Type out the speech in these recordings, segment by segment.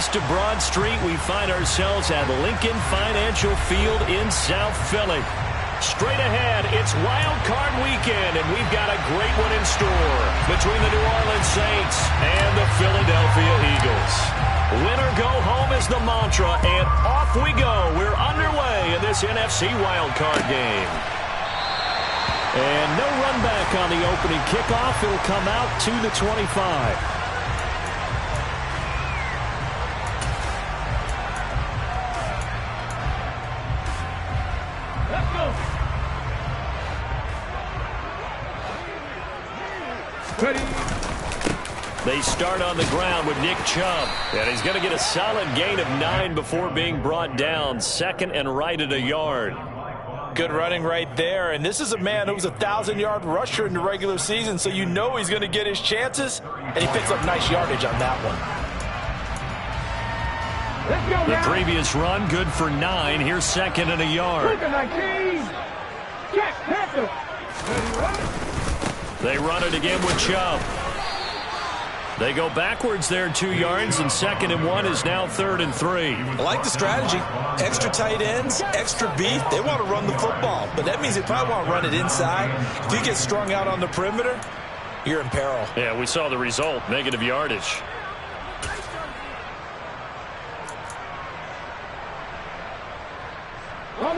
east of Broad Street, we find ourselves at Lincoln Financial Field in South Philly. Straight ahead, it's Wild Card Weekend, and we've got a great one in store between the New Orleans Saints and the Philadelphia Eagles. Win or go home is the mantra, and off we go. We're underway in this NFC Wild Card game. And no run back on the opening kickoff. It'll come out to the 25. They start on the ground with Nick Chubb. And he's going to get a solid gain of 9 before being brought down. Second and right at a yard. Good running right there. And this is a man who was a 1,000-yard rusher in the regular season, so you know he's going to get his chances. And he picks up nice yardage on that one. The previous run, good for 9. Here's second and a yard. They run it again with Chubb. They go backwards there 2 yards, and second and 1 is now 3rd and 3. I like the strategy. Extra tight ends, extra beef. They want to run the football, but that means they probably want to run it inside. If you get strung out on the perimeter, you're in peril. Yeah, we saw the result, negative yardage.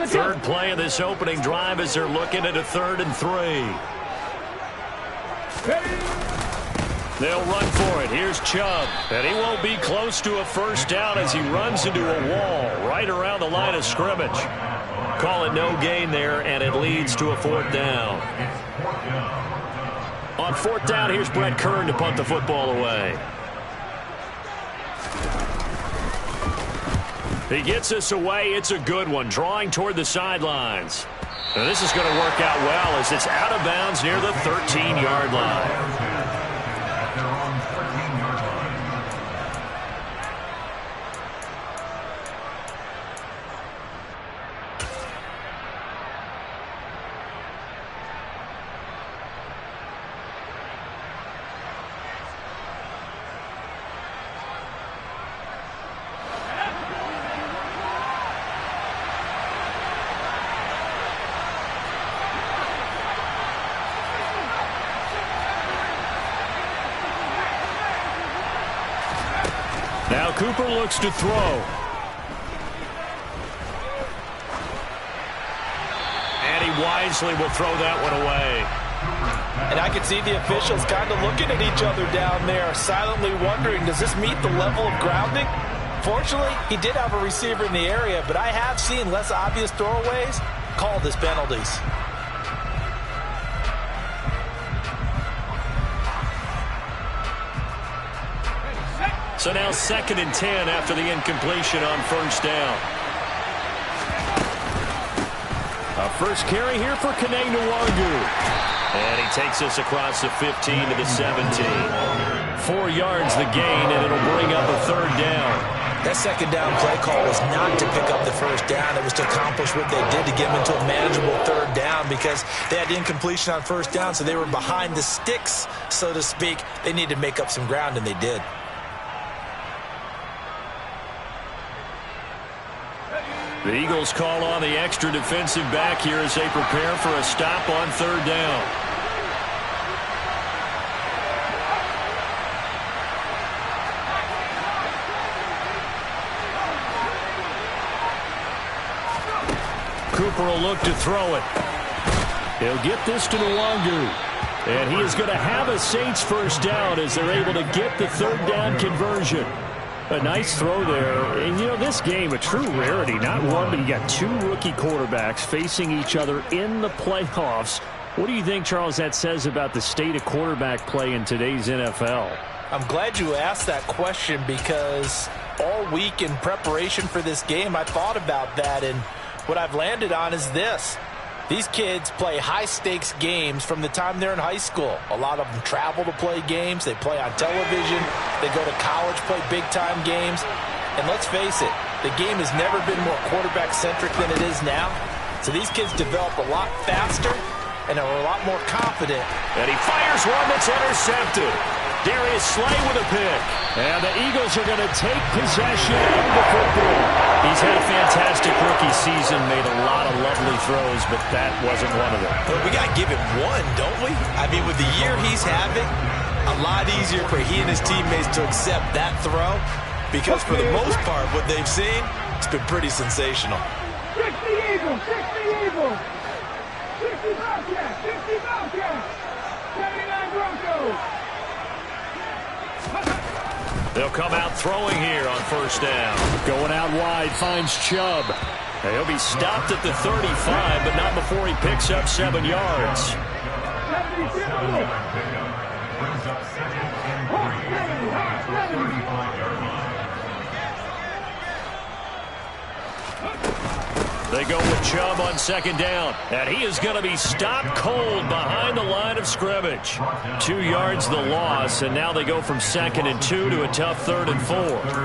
Third play of this opening drive as they're looking at a 3rd and 3. They'll run for it. Here's Chubb. And he won't be close to a first down as he runs into a wall right around the line of scrimmage. Call it no gain there, and it leads to a 4th down. On 4th down, here's Brett Kern to punt the football away. He gets us away. It's a good one, drawing toward the sidelines. And this is going to work out well as it's out of bounds near the 13-yard line. Now Cooper looks to throw. And he wisely will throw that one away. And I can see the officials kind of looking at each other down there, silently wondering, does this meet the level of grounding? Fortunately, he did have a receiver in the area, but I have seen less obvious throwaways called as penalties. So now 2nd and 10 after the incompletion on first down. A first carry here for Kene Nwangu. And he takes us across the 15 to the 17. 4 yards the gain, and it'll bring up a 3rd down. That 2nd down play call was not to pick up the first down. It was to accomplish what they did to get them into a manageable 3rd down because they had incompletion on first down, so they were behind the sticks, so to speak. They needed to make up some ground, and they did. The Eagles call on the extra defensive back here as they prepare for a stop on 3rd down. Cooper will look to throw it. He'll get this to Nwangu. And he is going to have a Saints first down as they're able to get the 3rd down conversion. A nice throw there. And, you know, this game, a true rarity. Not one, but you got 2 rookie quarterbacks facing each other in the playoffs. What do you think, Charles, that says about the state of quarterback play in today's NFL? I'm glad you asked that question because all week in preparation for this game, I thought about that. And what I've landed on is this. These kids play high-stakes games from the time they're in high school. A lot of them travel to play games. They play on television. They go to college, play big-time games. And let's face it, the game has never been more quarterback-centric than it is now. So these kids develop a lot faster and are a lot more confident. And he fires one that's intercepted. Darius Slay with a pick. And the Eagles are going to take possession of the football. He's had a fantastic rookie season, made a lot of lovely throws, but that wasn't one of them. But we got to give him one, don't we? I mean, with the year he's having, a lot easier for he and his teammates to accept that throw, because for the most part, what they've seen, it's been pretty sensational. 60 Eagles, 60 Eagles, 60 Bobcats, 60 Bobcats, 79 Broncos. They'll come out throwing here on first down. Going out wide, finds Chubb. He'll be stopped at the 35, but not before he picks up 7 yards. They go with Chubb on second down, and he is going to be stopped cold behind the line of scrimmage. 2 yards the loss, and now they go from 2nd and 2 to a tough 3rd and 4.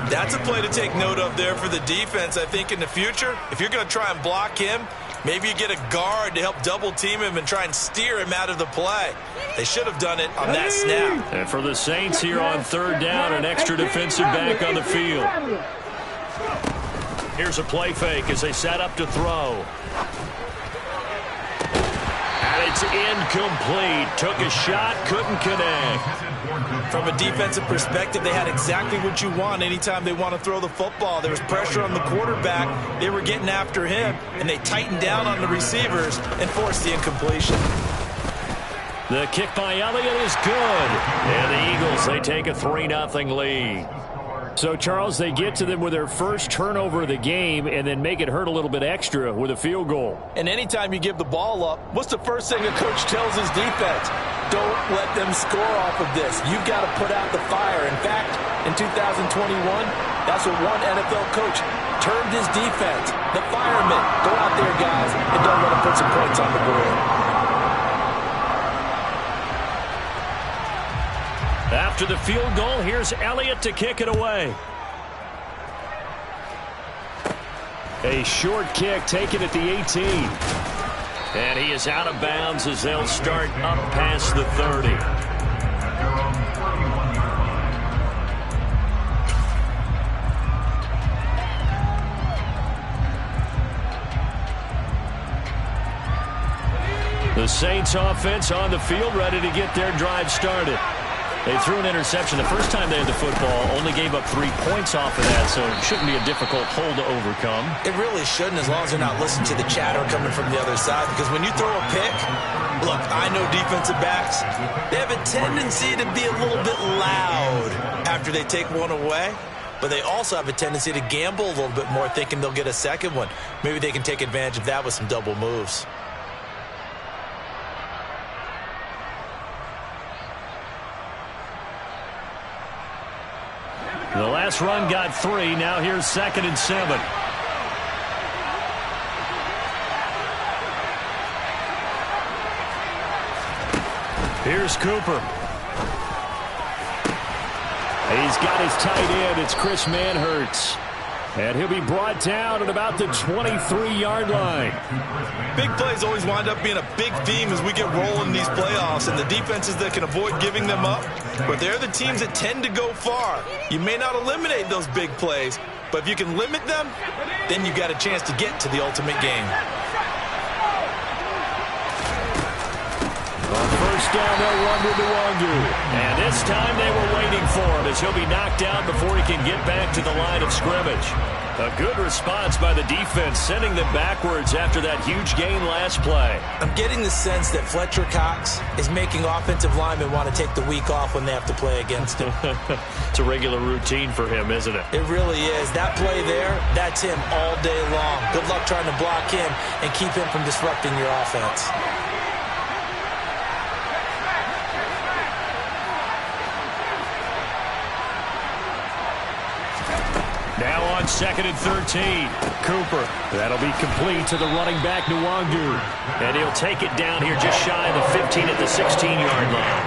That's a play to take note of there for the defense. I think in the future, if you're going to try and block him, maybe you get a guard to help double team him and try and steer him out of the play. They should have done it on that snap. And for the Saints here on 3rd down, an extra defensive back on the field. Here's a play fake as they set up to throw. And it's incomplete. Took a shot, couldn't connect. From a defensive perspective, they had exactly what you want anytime they want to throw the football. There was pressure on the quarterback. They were getting after him, and they tightened down on the receivers and forced the incompletion. The kick by Elliott is good. And the Eagles, they take a 3-0 lead. So, Charles, they get to them with their first turnover of the game and then make it hurt a little bit extra with a field goal. And anytime you give the ball up, what's the first thing a coach tells his defense? Don't let them score off of this. You've got to put out the fire. In fact, in 2021, that's what one NFL coach termed his defense. The firemen. Go out there, guys, and don't let them put some points on the board. After the field goal, here's Elliott to kick it away. A short kick taken at the 18. And he is out of bounds as they'll start up past the 30. The Saints offense on the field, ready to get their drive started. They threw an interception the first time they had the football, only gave up 3 points off of that, so it shouldn't be a difficult hole to overcome. It really shouldn't, as long as they're not listening to the chatter coming from the other side, because when you throw a pick, look, I know defensive backs, they have a tendency to be a little bit loud after they take one away, but they also have a tendency to gamble a little bit more, thinking they'll get a second one. Maybe they can take advantage of that with some double moves. The last run got 3. Now here's 2nd and 7. Here's Cooper. He's got his tight end. It's Chris Manhertz. And he'll be brought down at about the 23-yard line. Big plays always wind up being a big theme as we get rolling in these playoffs, and the defenses that can avoid giving them up, but they're the teams that tend to go far. You may not eliminate those big plays, but if you can limit them, then you've got a chance to get to the ultimate game. On first down, they'll run with Nwangu. And this time they were waiting for him as he'll be knocked down before he can get back to the line of scrimmage. A good response by the defense, sending them backwards after that huge gain last play. I'm getting the sense that Fletcher Cox is making offensive linemen want to take the week off when they have to play against him. It's a regular routine for him, isn't it? It really is. That play there, that's him all day long. Good luck trying to block him and keep him from disrupting your offense. Now on 2nd and 13. Cooper. That'll be complete to the running back, Nwangu. And he'll take it down here just shy of the 15 at the 16-yard line.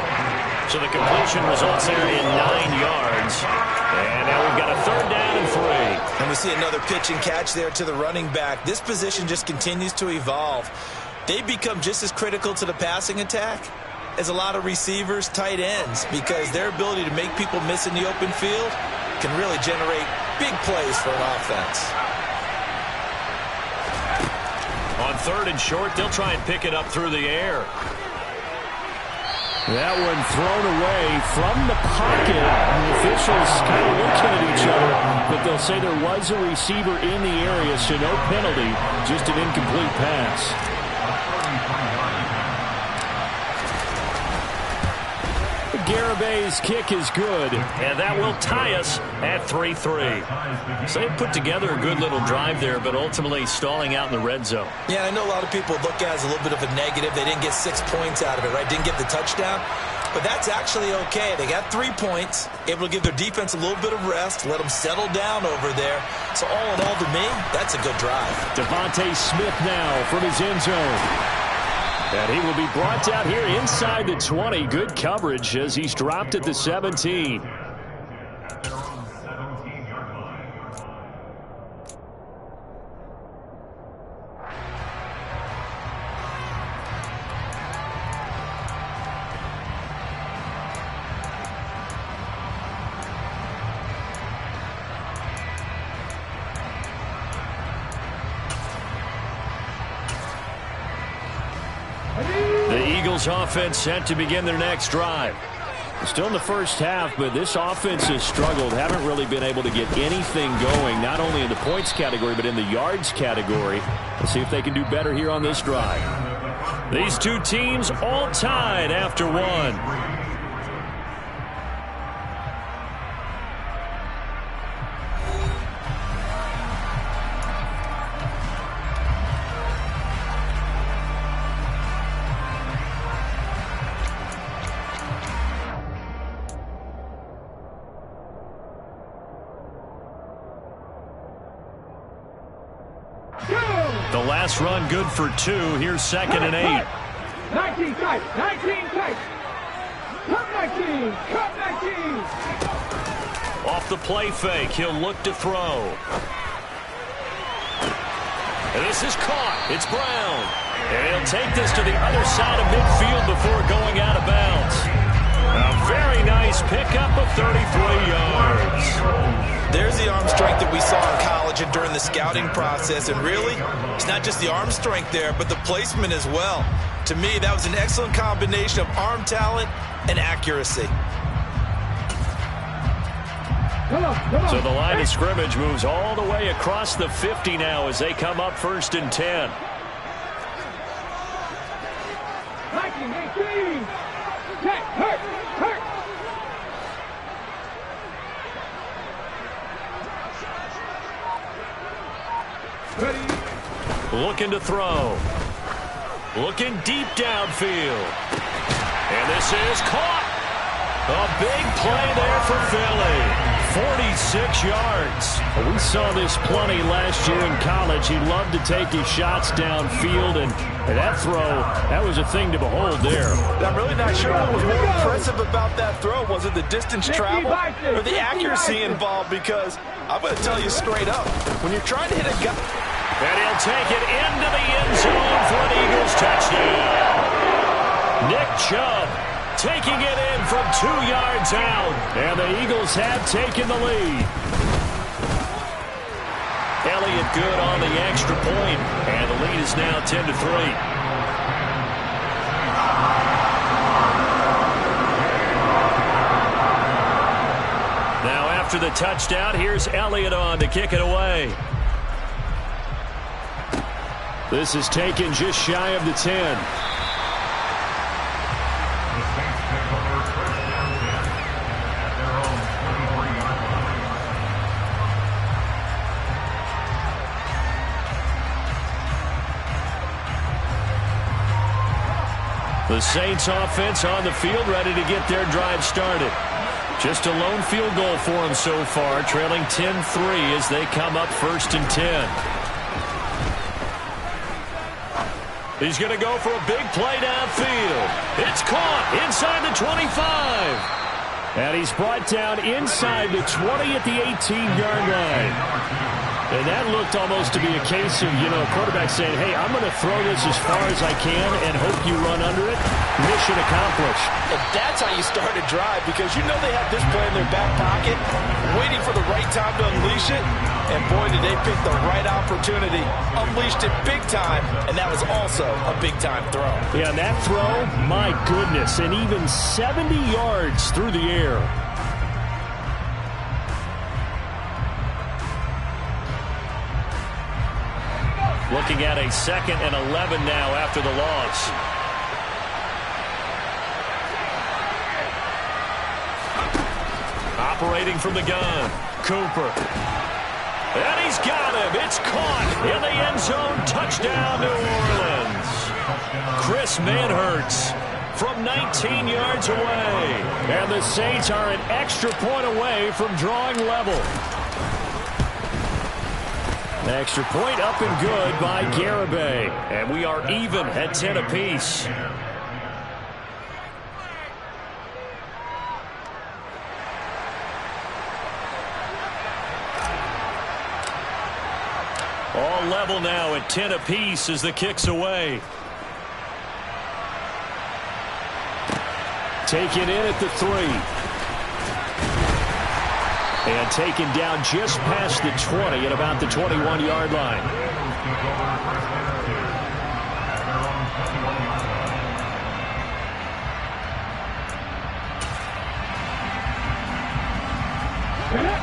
So the completion results there in 9 yards. And now we've got a 3rd down and 3. And we see another pitch and catch there to the running back. This position just continues to evolve. They become just as critical to the passing attack is a lot of receivers, tight ends, because their ability to make people miss in the open field can really generate big plays for an offense. On 3rd and short, they'll try and pick it up through the air. That one thrown away from the pocket. The officials kind of looking at each other, but they'll say there was a receiver in the area, so no penalty, just an incomplete pass. Garabay's kick is good, and that will tie us at 3-3. So they put together a good little drive there, but ultimately stalling out in the red zone. Yeah, I know a lot of people look at it as a little bit of a negative. They didn't get 6 points out of it, right? Didn't get the touchdown. But that's actually okay. They got 3 points, able to give their defense a little bit of rest, let them settle down over there. So all in all, to me, that's a good drive. Devontae Smith now from his end zone. And he will be brought down here inside the 20. Good coverage as he's dropped at the 17. Offense set to begin their next drive. Still in the first half, but this offense has struggled. Haven't really been able to get anything going, not only in the points category, but in the yards category. Let's see if they can do better here on this drive. These two teams all tied after one. The last run good for 2. Here's 2nd and 8. 19 tight. 19 tight. Cut 19. Cut 19. Off the play fake. He'll look to throw. And this is caught. It's Brown. And he'll take this to the other side of midfield before going out of bounds. A very nice pickup of 33 yards. There's the arm strength that we saw in college and during the scouting process. And really, it's not just the arm strength there, but the placement as well. To me, that was an excellent combination of arm talent and accuracy. So the line of scrimmage moves all the way across the 50 now as they come up 1st and 10. 19, 18. Hurt. Looking to throw. Looking deep downfield. And this is caught. A big play there for Philly. 46 yards. We saw this plenty last year in college. He loved to take his shots downfield, and that throw, that was a thing to behold there. I'm really not sure what was more impressive about that throw. Was it the distance travel or the accuracy involved? Because I'm going to tell you straight up, when you're trying to hit a guy. And he'll take it into the end zone for an Eagles touchdown. Nick Chubb taking it in from 2 yards out. And the Eagles have taken the lead. Elliott good on the extra point. And the lead is now 10-3. Now after the touchdown, here's Elliott on to kick it away. This is taken just shy of the 10. The Saints offense on the field, ready to get their drive started. Just a lone field goal for them so far, trailing 10-3 as they come up 1st and 10. He's going to go for a big play downfield. It's caught inside the 25. And he's brought down inside the 20 at the 18-yard line. And that looked almost to be a case of, a quarterback saying, hey, I'm going to throw this as far as I can and hope you run under it. Mission accomplished. And that's how you start a drive, because you know they have this play in their back pocket, waiting for the right time to unleash it. And boy, did they pick the right opportunity. Unleashed it big time, and that was also a big-time throw. Yeah, and that throw, my goodness, and even 70 yards through the air. Looking at a 2nd and 11 now after the loss. Operating from the gun, Cooper. And he's got him. It's caught in the end zone. Touchdown, New Orleans. Chris Manhertz from 19 yards away. And the Saints are an extra point away from drawing level. Extra point up and good by Garibay. And we are even at 10 apiece. All level now at 10 apiece as the kick's away. Taken in at the 3. And taken down just past the 20 at about the 21-yard line.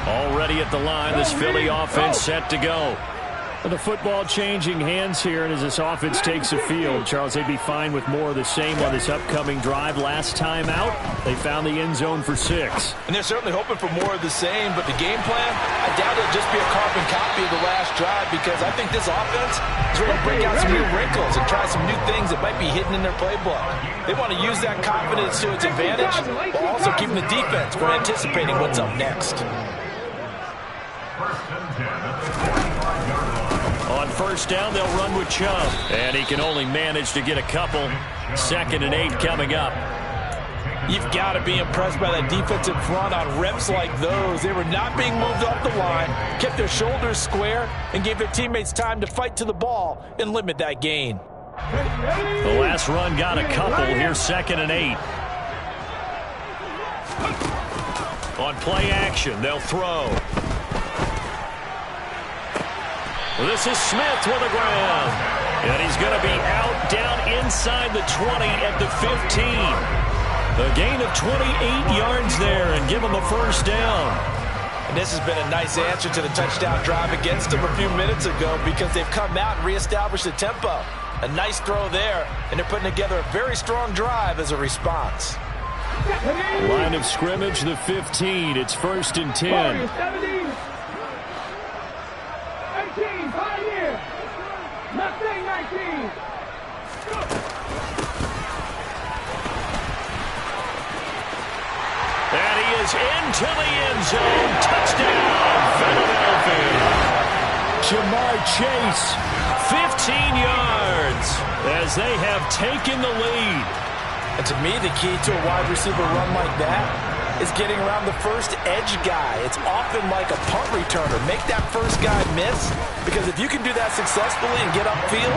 Already at the line, this Philly offense set to go. The football changing hands here, and as this offense takes the field, Charles, they'd be fine with more of the same on this upcoming drive. Last time out, they found the end zone for 6. And they're certainly hoping for more of the same, but the game plan, I doubt it'll just be a carbon copy of the last drive, because I think this offense is ready to break out some new wrinkles and try some new things that might be hidden in their playbook. They want to use that confidence to its advantage, while also keeping the defense from anticipating what's up next. On first down, they'll run with Chubb. And he can only manage to get a couple. 2nd and 8 coming up. You've got to be impressed by that defensive front on reps like those. They were not being moved off the line, kept their shoulders square, and gave their teammates time to fight to the ball and limit that gain. The last run got a couple. Here's 2nd and 8. On play action, they'll throw. This is Smith with a grab. And he's going to be out down inside the 20 at the 15. A gain of 28 yards there and give him a first down. And this has been a nice answer to the touchdown drive against them a few minutes ago, because they've come out and reestablished the tempo. A nice throw there, and they're putting together a very strong drive as a response. Line of scrimmage, the 15. It's 1st and 10. And he is into the end zone. Touchdown, Philadelphia. Jamar Chase, 15 yards as they have taken the lead. And to me, the key to a wide receiver run like that is getting around the first edge guy. It's often like a punt returner. Make that first guy miss, because if you can do that successfully and get upfield,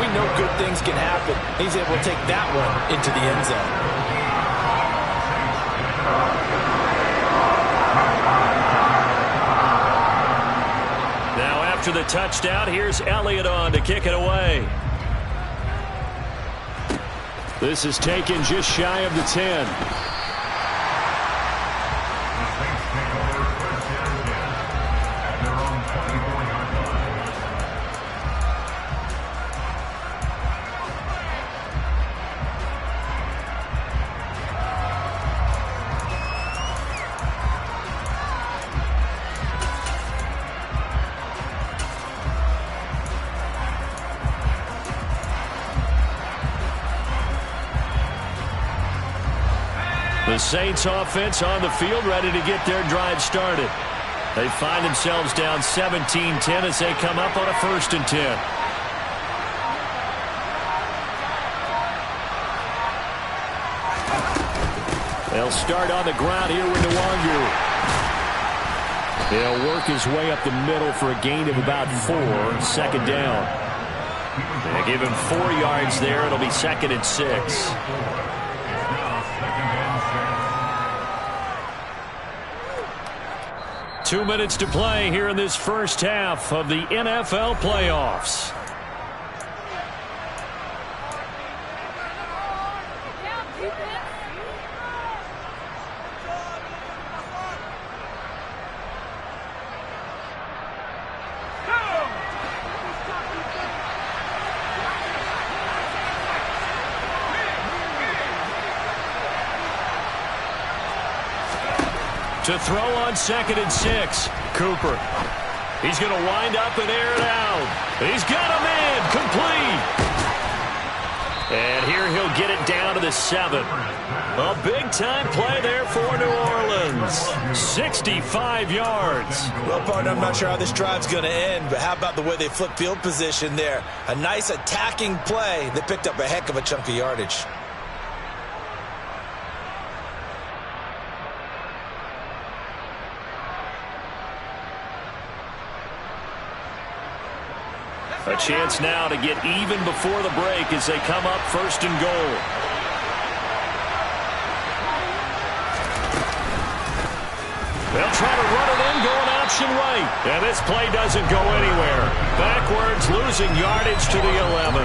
we know good things can happen. He's able to take that one into the end zone. Now after the touchdown, here's Elliott on to kick it away. This is taken just shy of the 10. The Saints offense on the field, ready to get their drive started. They find themselves down 17-10 as they come up on a 1st and 10. They'll start on the ground here with Nwangu. He'll work his way up the middle for a gain of about 4, second down. They give him 4 yards there. It'll be 2nd and 6. Two minutes to play here in this first half of the NFL playoffs. To throw on 2nd and 6. Cooper. He's going to wind up and air it out. He's got a man complete. And here he'll get it down to the 7. A big-time play there for New Orleans. 65 yards. Well, partner, I'm not sure how this drive's going to end, but how about the way they flip field position there? A nice attacking play that picked up a heck of a chunk of yardage. A chance now to get even before the break as they come up 1st and goal. They'll try to run it in, going option right. And this play doesn't go anywhere. Backwards, losing yardage to the 11.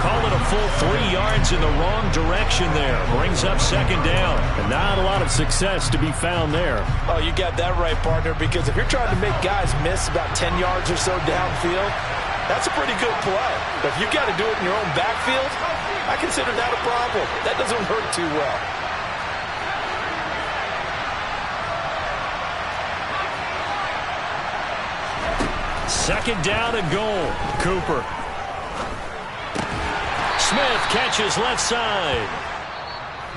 Call it a full 3 yards in the wrong direction there. Brings up 2nd down. And not a lot of success to be found there. Oh, you got that right, partner, because if you're trying to make guys miss about 10 yards or so downfield, that's a pretty good play. But if you've got to do it in your own backfield, I consider that a problem. That doesn't hurt too well. Second down and goal. Cooper. Smith catches left side.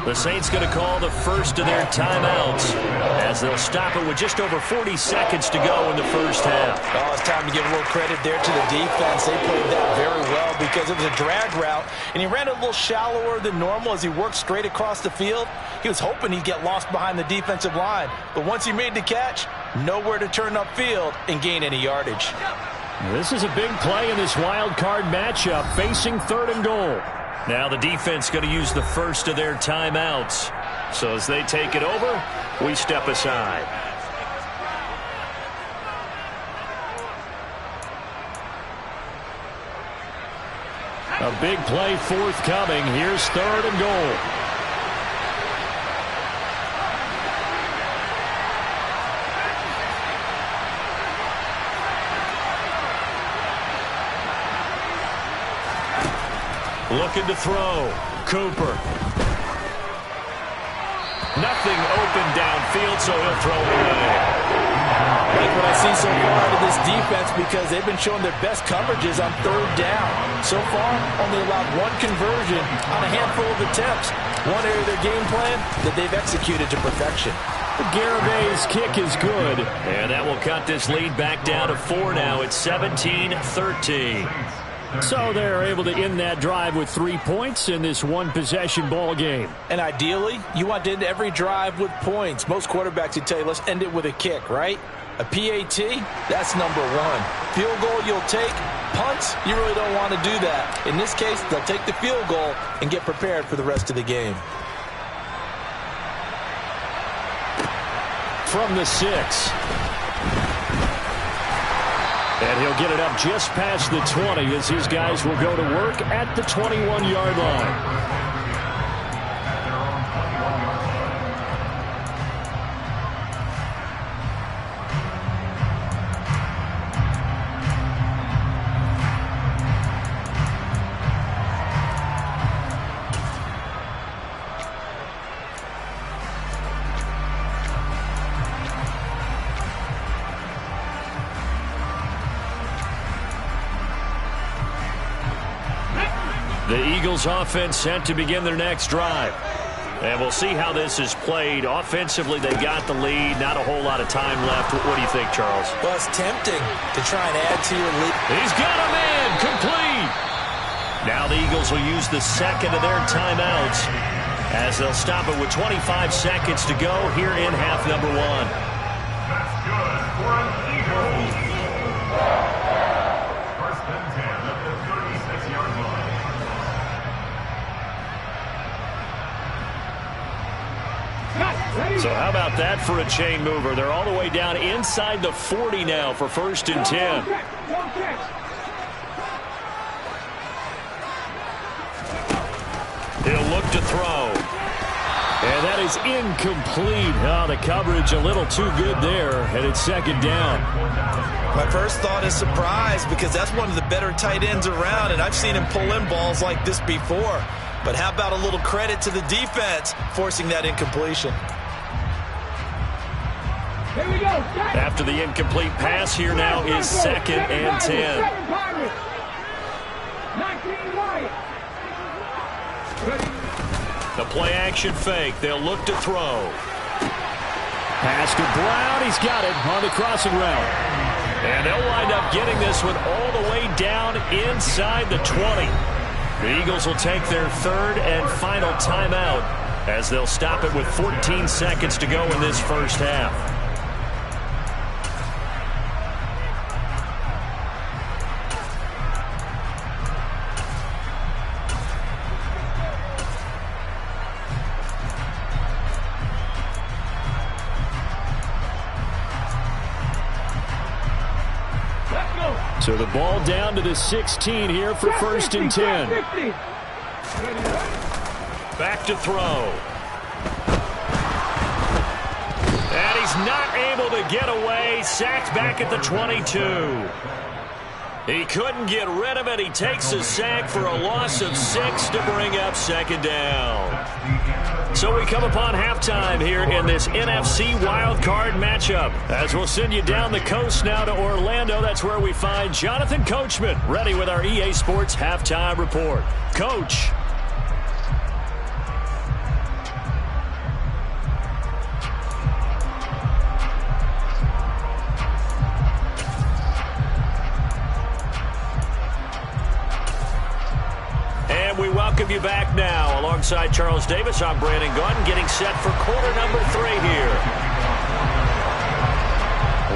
The Saints going to call the first of their timeouts as they'll stop it with just over 40 seconds to go in the first half. Oh, it's time to give a little credit there to the defense. They played that very well because it was a drag route, and he ran a little shallower than normal as he worked straight across the field. He was hoping he'd get lost behind the defensive line, but once he made the catch, nowhere to turn upfield and gain any yardage. This is a big play in this wild card matchup, facing 3rd and goal. Now the defense going to use the first of their timeouts. So as they take it over, we step aside. A big play forthcoming. Here's 3rd and goal. Looking to throw. Cooper. Nothing open downfield, so he'll throw it away. Like what I see so far out of this defense because they've been showing their best coverages on 3rd down. So far, only allowed 1 conversion on a handful of attempts. One area of their game plan that they've executed to perfection. Garabay's kick is good. And that will cut this lead back down to 4 now. It's 17-13. So they're able to end that drive with 3 points in this one-possession ball game. And ideally, you want to end every drive with points. Most quarterbacks would tell you, let's end it with a kick, right? A PAT, that's number 1. Field goal you'll take. Punts, you really don't want to do that. In this case, they'll take the field goal and get prepared for the rest of the game. From the 6. And he'll get it up just past the 20 as his guys will go to work at the 21-yard line. The Eagles offense set to begin their next drive. And we'll see how this is played. Offensively, they got the lead. Not a whole lot of time left. What do you think, Charles? Well, it's tempting to try and add to your lead. He's got a man complete. Now the Eagles will use the second of their timeouts as they'll stop it with 25 seconds to go here in half number 1. So how about that for a chain mover? They're all the way down inside the 40 now for 1st and 10. He'll look to throw. And that is incomplete. Oh, the coverage a little too good there, and it's 2nd down. My first thought is surprise, because that's one of the better tight ends around, and I've seen him pull in balls like this before. But how about a little credit to the defense forcing that incompletion? Here we go. After the incomplete pass, here now is 2nd and 10. 19 right. The play action fake. They'll look to throw. Pass to Brown. He's got it on the crossing route. And they'll wind up getting this one all the way down inside the 20. The Eagles will take their 3rd and final timeout as they'll stop it with 14 seconds to go in this first half. So the ball down to the 16 here for 1st and 10. Back to throw. And he's not able to get away. Sacked back at the 22. He couldn't get rid of it. He takes a sack for a loss of 6 to bring up 2nd down. So we come upon halftime here in this NFC wildcard matchup. As we'll send you down the coast now to Orlando, that's where we find Jonathan Coachman, ready with our EA Sports halftime report. Coach. We welcome you back now. Alongside Charles Davis, I'm Brandon Gaudin, getting set for quarter number 3 here.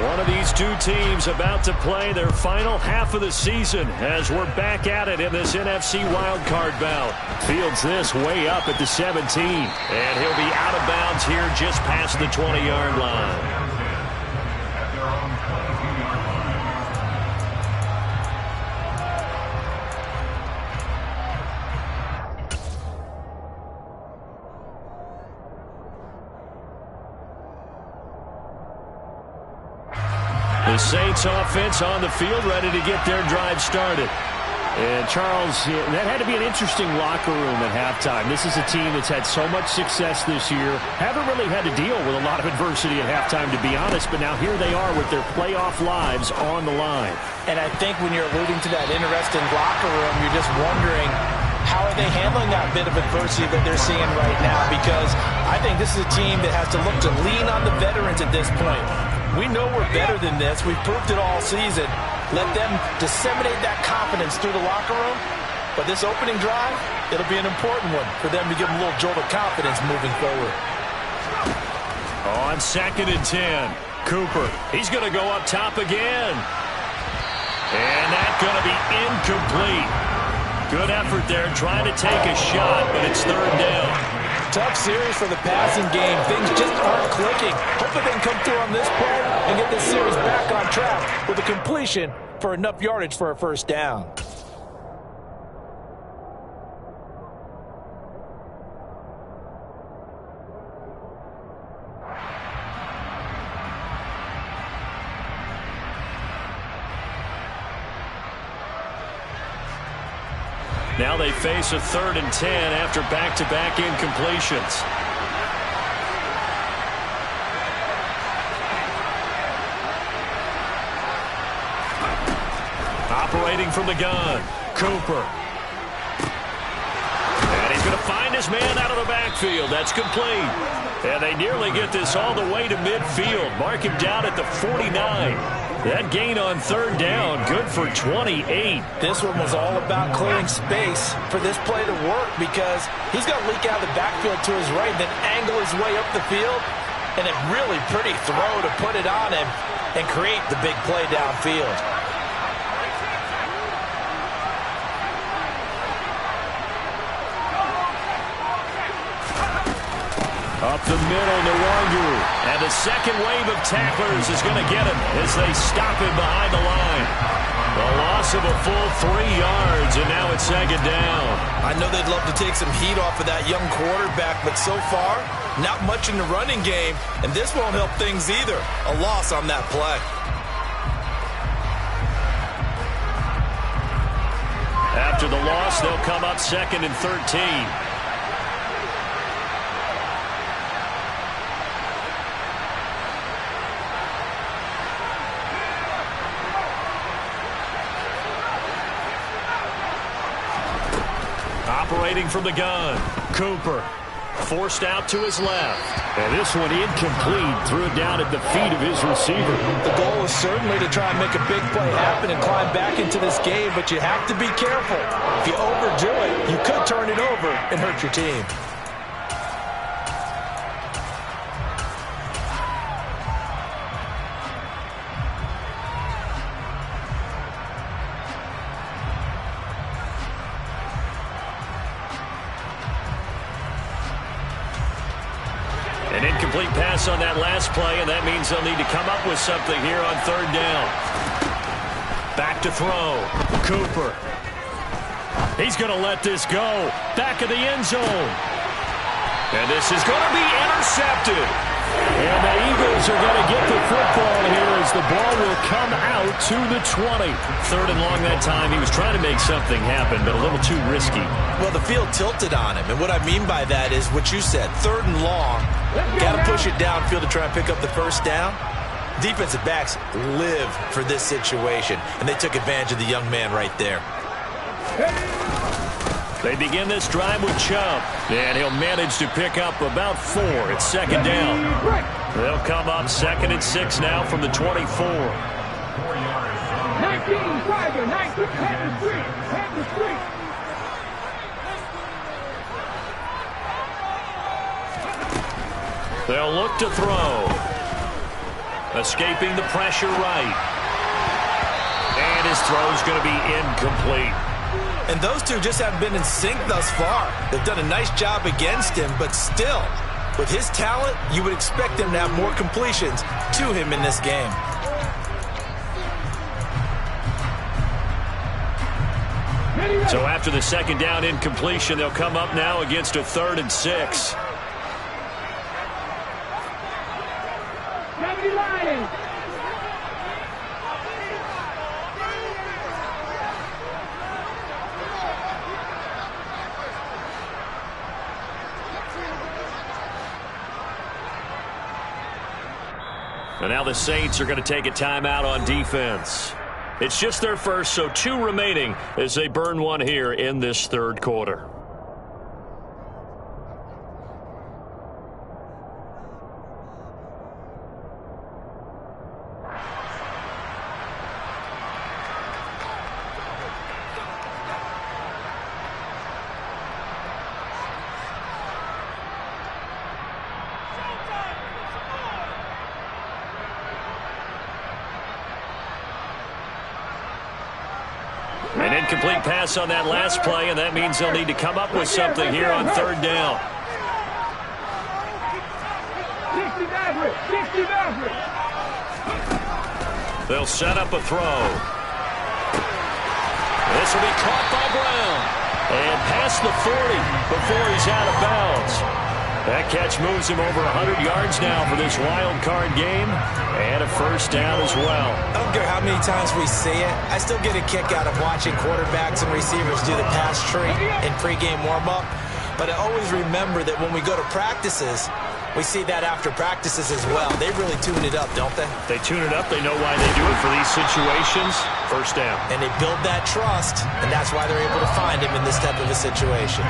One of these two teams about to play their final half of the season as we're back at it in this NFC wildcard bout. Fields this way up at the 17, and he'll be out of bounds here just past the 20-yard line. The Saints offense on the field, ready to get their drive started. And Charles, that had to be an interesting locker room at halftime. This is a team that's had so much success this year. Haven't really had to deal with a lot of adversity at halftime, to be honest. But now here they are with their playoff lives on the line. And I think when you're alluding to that interesting locker room, you're just wondering, how are they handling that bit of adversity that they're seeing right now? Because I think this is a team that has to look to lean on the veterans at this point. We know we're better than this. We've proved it all season. Let them disseminate that confidence through the locker room. But this opening drive, it'll be an important one for them to give them a little jolt of confidence moving forward. On 2nd and 10, Cooper. He's going to go up top again. And that's going to be incomplete. Good effort there trying to take a shot, but it's 3rd down. Tough series for the passing game. Things just aren't clicking. Hopefully they can come through on this play and get this series back on track with a completion for enough yardage for a 1st down. Now they face a 3rd and 10 after back-to-back incompletions. Operating from the gun, Cooper. And he's going to find his man out of the backfield. That's complete. And they nearly get this all the way to midfield. Mark him down at the 49. That gain on 3rd down, good for 28. This one was all about clearing space for this play to work, because he's going to leak out of the backfield to his right, then angle his way up the field, and a really pretty throw to put it on him. and create the big play downfield. Up the middle to Wangu. And the second wave of tacklers is going to get him as they stop him behind the line. A loss of a full 3 yards, and now it's second down. I know they'd love to take some heat off of that young quarterback, but so far, not much in the running game, and this won't help things either. A loss on that play. After the loss, they'll come up 2nd and 13. Operating from the gun, Cooper. Forced out to his left. And this one incomplete. Threw it down at the feet of his receiver. The goal is certainly to try and make a big play happen and climb back into this game, but you have to be careful. If you overdo it, you could turn it over and hurt your team. An incomplete pass on that last play, and that means they'll need to come up with something here on 3rd down. Back to throw. Cooper. He's going to let this go. Back of the end zone. And this is going to be intercepted. And the Eagles are going to get the football here as the ball will come out to the 20. 3rd and long that time. He was trying to make something happen, but a little too risky. Well, the field tilted on him, and what I mean by that is what you said. 3rd and long. Got to push it downfield to try and pick up the first down. Defensive backs live for this situation, and they took advantage of the young man right there. They begin this drive with Chubb, and he'll manage to pick up about 4 at 2nd down. They'll come up 2nd and 6 now from the 24. 19, Tiger, 19, head the street. They'll look to throw. Escaping the pressure right. And his throw's going to be incomplete. And those two just haven't been in sync thus far. They've done a nice job against him, but still, with his talent, you would expect him to have more completions to him in this game. So after the 2nd down incompletion, they'll come up now against a 3rd and 6. And now the Saints are going to take a timeout on defense. It's just their first, so 2 remaining as they burn one here in this 3rd quarter. An incomplete pass on that last play, and that means they'll need to come up with something here on 3rd down. 60. They'll set up a throw. This will be caught by Brown. And past the 40 before he's out of bounds. That catch moves him over 100 yards now for this wild card game. And a first down as well. I don't care how many times we see it. I still get a kick out of watching quarterbacks and receivers do the pass tree in pregame warm-up. But I always remember that when we go to practices, we see that after practices as well. They really tune it up, don't they? They tune it up. They know why they do it for these situations. First down. And they build that trust, and that's why they're able to find him in this type of a situation.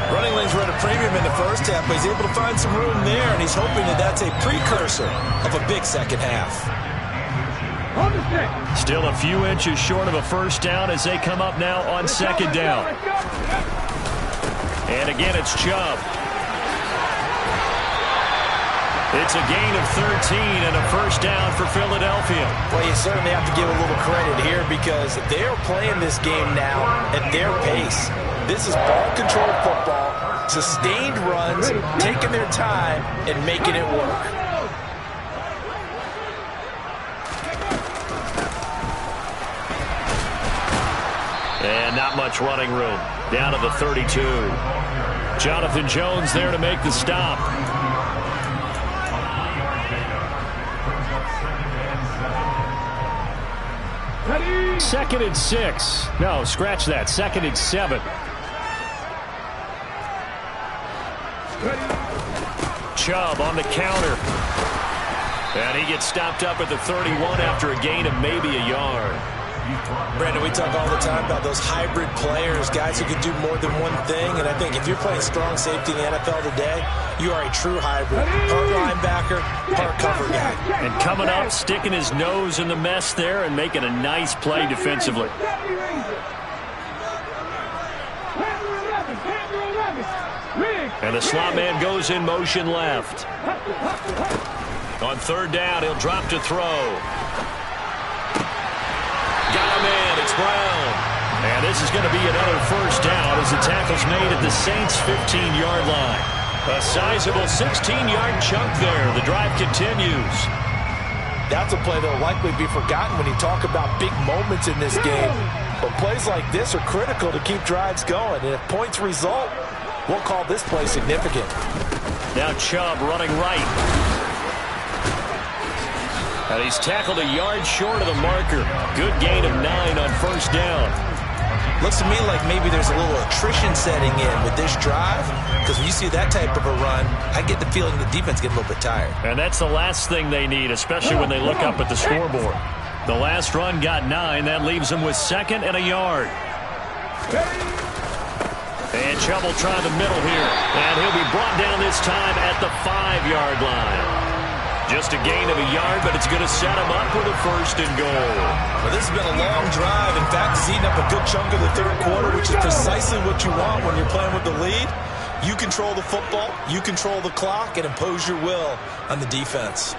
Running lanes were at a premium in the first half, but he's able to find some room there, and he's hoping that that's a precursor of a big second half. Still a few inches short of a first down as they come up now on 2nd down. And again, it's Chubb. It's a gain of 13 and a first down for Philadelphia. Well, you certainly have to give a little credit here because they're playing this game now at their pace. This is ball-controlled football, sustained runs, taking their time, and making it work. And not much running room. Down to the 32. Jonathan Jones there to make the stop. Second and 6. No, scratch that. Second and 7. Chubb on the counter. And he gets stopped up at the 31 after a gain of maybe a yard. Brandon, we talk all the time about those hybrid players, guys who can do more than one thing. And I think if you're playing strong safety in the NFL today, you are a true hybrid. Part linebacker, part cover guy. And coming up, sticking his nose in the mess there and making a nice play defensively. And the slot man goes in motion left. On third down, he'll drop to throw. Got him in. It's Brown. And this is going to be another first down as the tackle's made at the Saints' 15-yard line. A sizable 16-yard chunk there. The drive continues. That's a play that will likely be forgotten when you talk about big moments in this game. But plays like this are critical to keep drives going. And if points result, we'll call this play significant. Now Chubb running right. And he's tackled a yard short of the marker. Good gain of 9 on first down. Looks to me like maybe there's a little attrition setting in with this drive. Because when you see that type of a run, I get the feeling the defense gets a little bit tired. And that's the last thing they need, especially when they look up at the scoreboard. The last run got 9. That leaves them with second and a yard. And Chubb will try the middle here. And he'll be brought down this time at the 5-yard line. Just a gain of a yard, but it's going to set him up with a first and goal. Well, this has been a long drive. In fact, it's eaten up a good chunk of the third quarter, which is precisely what you want when you're playing with the lead. You control the football, you control the clock, and impose your will on the defense.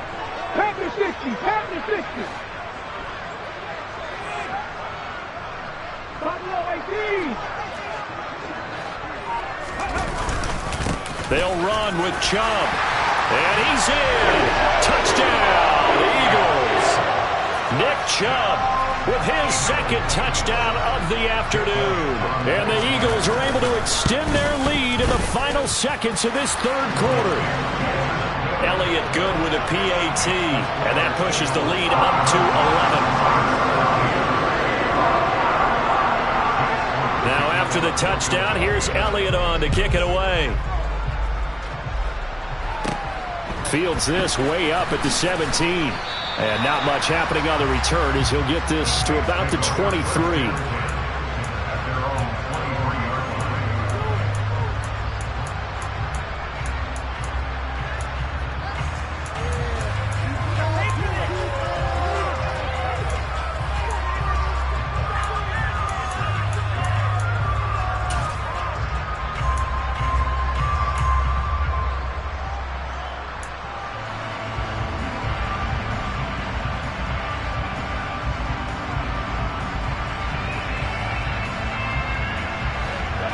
Tap the 60, tap the 60. Buffalo 18. They'll run with Chubb. And he's in. Touchdown, Eagles. Nick Chubb with his second touchdown of the afternoon. And the Eagles are able to extend their lead in the final seconds of this third quarter. Elliott good with a PAT. And that pushes the lead up to 11. Now after the touchdown, here's Elliott on to kick it away. Fields this way up at the 17. And not much happening on the return as he'll get this to about the 23.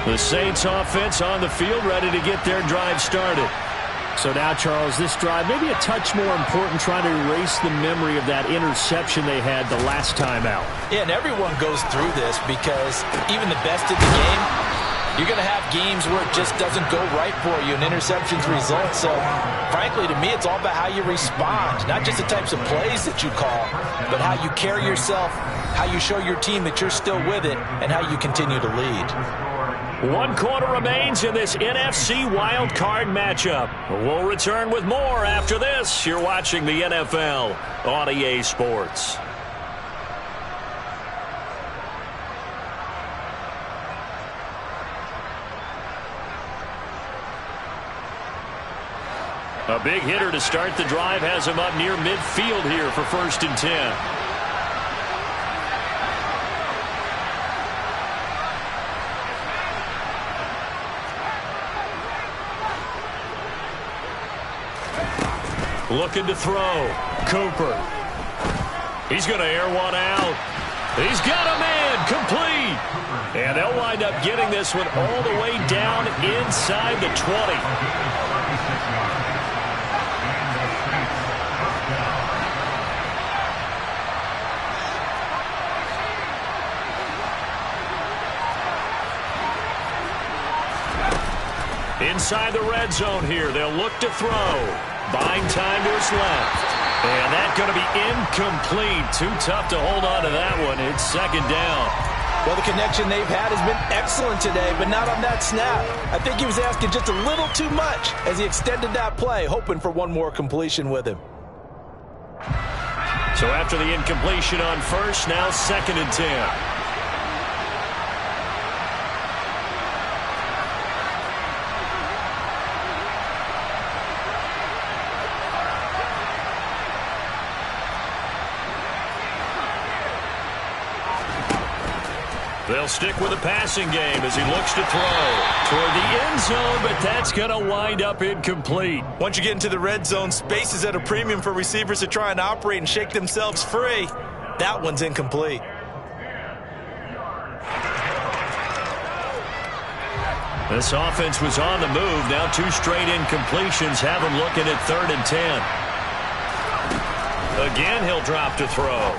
The Saints offense on the field ready to get their drive started. So now, Charles, this drive maybe a touch more important, trying to erase the memory of that interception they had the last time out. Yeah, and everyone goes through this because even the best in the game, you're going to have games where it just doesn't go right for you and interceptions result. So, frankly, to me, it's all about how you respond, not just the types of plays that you call, but how you carry yourself, how you show your team that you're still with it, and how you continue to lead. 1 quarter remains in this NFC Wild Card matchup. We'll return with more after this. You're watching the NFL on EA Sports. A big hitter to start the drive has him up near midfield here for 1st and 10. Looking to throw. Cooper. He's going to air one out. He's got a man. Complete. And they'll wind up getting this one all the way down inside the 20. Inside the red zone here. They'll look to throw. Buying time to his left. And that's going to be incomplete. Too tough to hold on to that one. It's second down. Well, the connection they've had has been excellent today, but not on that snap. I think he was asking just a little too much as he extended that play, hoping for one more completion with him. So after the incompletion on first, now 2nd and 10. They'll stick with the passing game as he looks to throw toward the end zone, but that's going to wind up incomplete. Once you get into the red zone, space is at a premium for receivers to try and operate and shake themselves free. That one's incomplete. This offense was on the move. Now 2 straight incompletions have him looking at 3rd and 10. Again, he'll drop to throw.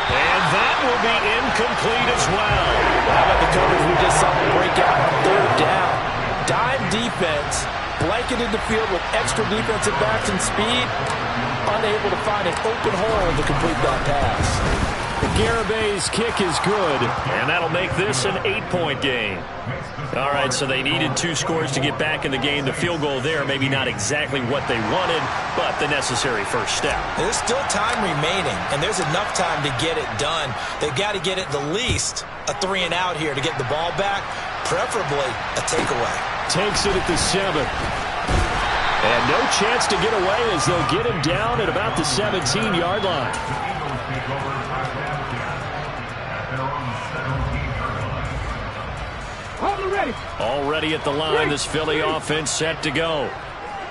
And that will be incomplete as well. How about the coverage we just saw him break out on 3rd down? Dime defense, blanketed the field with extra defensive backs and speed, unable to find an open hole to complete that pass. Garabay's kick is good, and that'll make this an 8-point game. All right, so they needed 2 scores to get back in the game. The field goal there, maybe not exactly what they wanted, but the necessary first step. There's still time remaining, and there's enough time to get it done. They've got to get it the least a 3 and out here to get the ball back, preferably a takeaway. Takes it at the 7. And no chance to get away as they'll get him down at about the 17-yard line. Already at the line, this Philly offense set to go.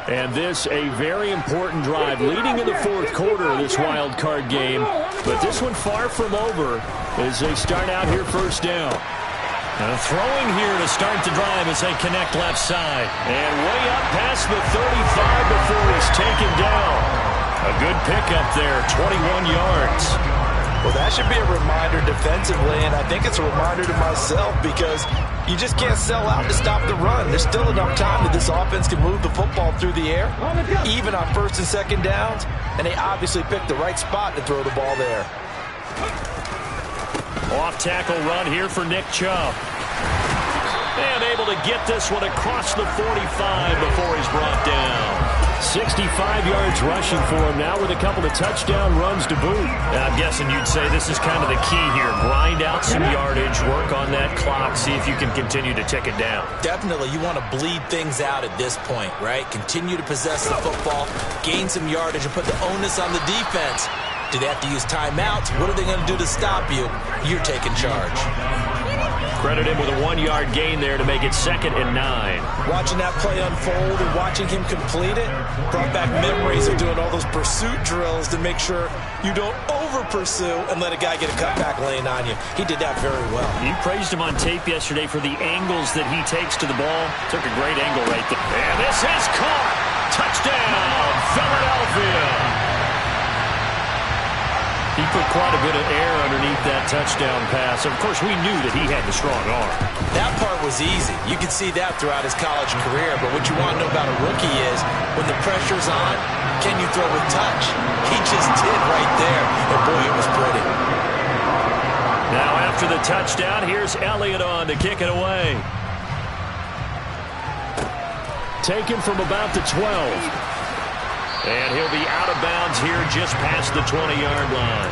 And this a very important drive leading in the 4th quarter of this wild card game. But this one far from over as they start out here first down. Throwing here to start the drive as they connect left side. And way up past the 35 before he's taken down. A good pickup there, 21 yards. Well, that should be a reminder defensively, and I think it's a reminder to myself because you just can't sell out to stop the run. There's still enough time that this offense can move the football through the air, even on 1st and 2nd downs, and they obviously picked the right spot to throw the ball there. Off-tackle run here for Nick Chubb. And able to get this one across the 45 before he's brought down. 65 yards rushing for him now with a couple of touchdown runs to boot. I'm guessing you'd say this is kind of the key here. Grind out some yardage, work on that clock, see if you can continue to tick it down. Definitely, you want to bleed things out at this point, right? Continue to possess the football, gain some yardage, and put the onus on the defense. Do they have to use timeouts? What are they going to do to stop you? You're taking charge. Credit him with a 1-yard gain there to make it 2nd and 9. Watching that play unfold and watching him complete it brought back memories of doing all those pursuit drills to make sure you don't over-pursue and let a guy get a cutback lane on you. He did that very well. You praised him on tape yesterday for the angles that he takes to the ball. Took a great angle right there. And this is caught. Touchdown, Philadelphia. He put quite a bit of air underneath that touchdown pass. Of course, we knew that he had the strong arm. That part was easy. You could see that throughout his college career. But what you want to know about a rookie is when the pressure's on, can you throw with touch? He just did right there. And boy, it was pretty. Now after the touchdown, here's Elliott on to kick it away. Taken from about the 12. And he'll be out of bounds here just past the 20-yard line.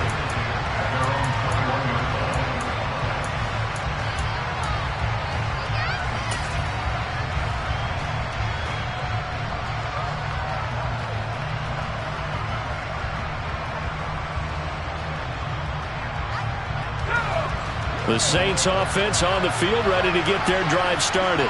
The Saints offense on the field ready to get their drive started.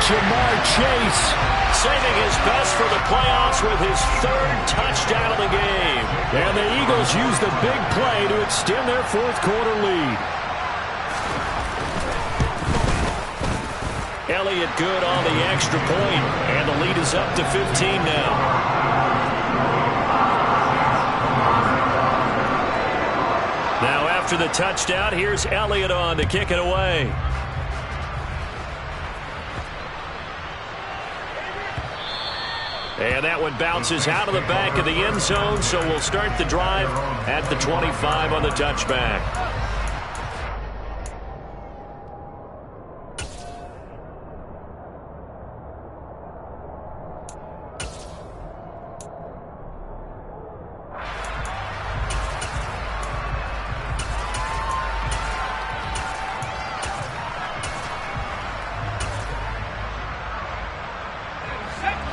Jamar Chase. Saving his best for the playoffs with his third touchdown of the game. And the Eagles use the big play to extend their fourth quarter lead. Elliott good on the extra point, and the lead is up to 15 now. Now after the touchdown, here's Elliott on to kick it away. And that one bounces out of the back of the end zone, so we'll start the drive at the 25 on the touchback.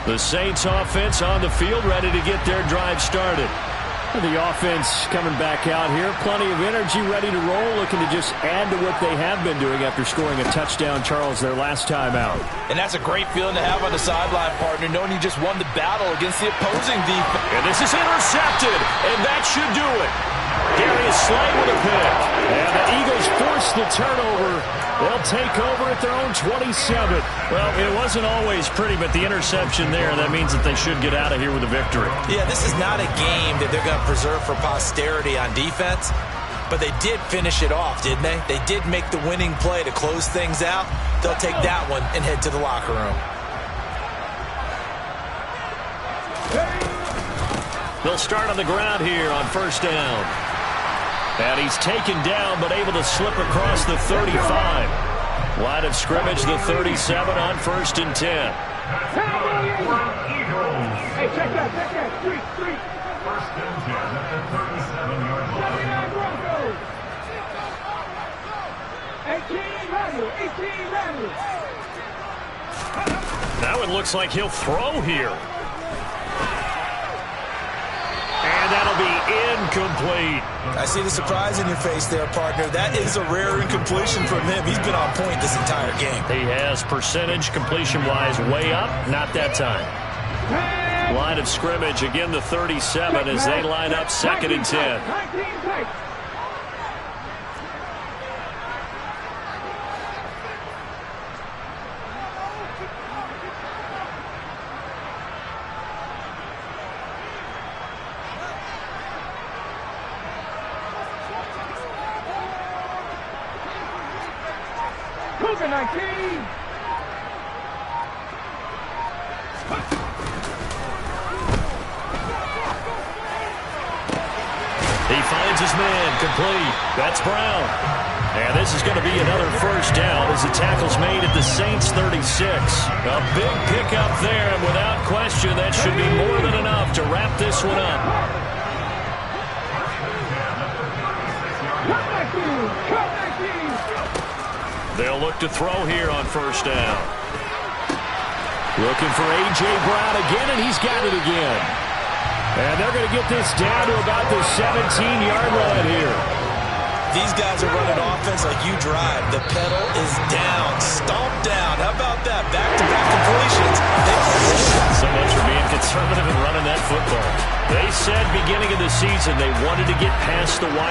The Saints offense on the field, ready to get their drive started. The offense coming back out here. Plenty of energy, ready to roll, looking to just add to what they have been doing after scoring a touchdown, Charles, their last time out. And that's a great feeling to have on the sideline, partner, knowing you just won the battle against the opposing defense. And this is intercepted, and that should do it. Darius Slay with a pick. And the Eagles force the turnover. They'll take over at their own 27. Well, it wasn't always pretty, but the interception there, that means that they should get out of here with a victory. Yeah, this is not a game that they're going to preserve for posterity on defense, but they did finish it off, didn't they? They did make the winning play to close things out. They'll take that one and head to the locker room. They'll start on the ground here on first down. And he's taken down, but able to slip across the 35. Line of scrimmage, the 37 on first and 10. Hey, check that. Street. First and 10 at the 37-yard line. Broncos. 18 Randall. That one looks like he'll throw here. And that'll be incomplete. I see the surprise in your face there, partner. That is a rare incompletion from him. He's been on point this entire game. He has percentage completion-wise way up. Not that time. Line of scrimmage, again the 37 as they line up second and 10. 19 Cougar 19. He finds his man, complete. That's Brown. And this is going to be another first down as the tackle's made at the Saints 36. A big pickup there, and without question, that should be more than enough to wrap this one up. They'll look to throw here on first down. Looking for A.J. Brown again, and he's got it again. And they're going to get this down to about the 17-yard line here. These guys are running offense like you drive. The pedal is down, stomped down. How about that? Back-to-back completions. So much for being conservative and running that football. They said beginning of the season they wanted to get past the wide.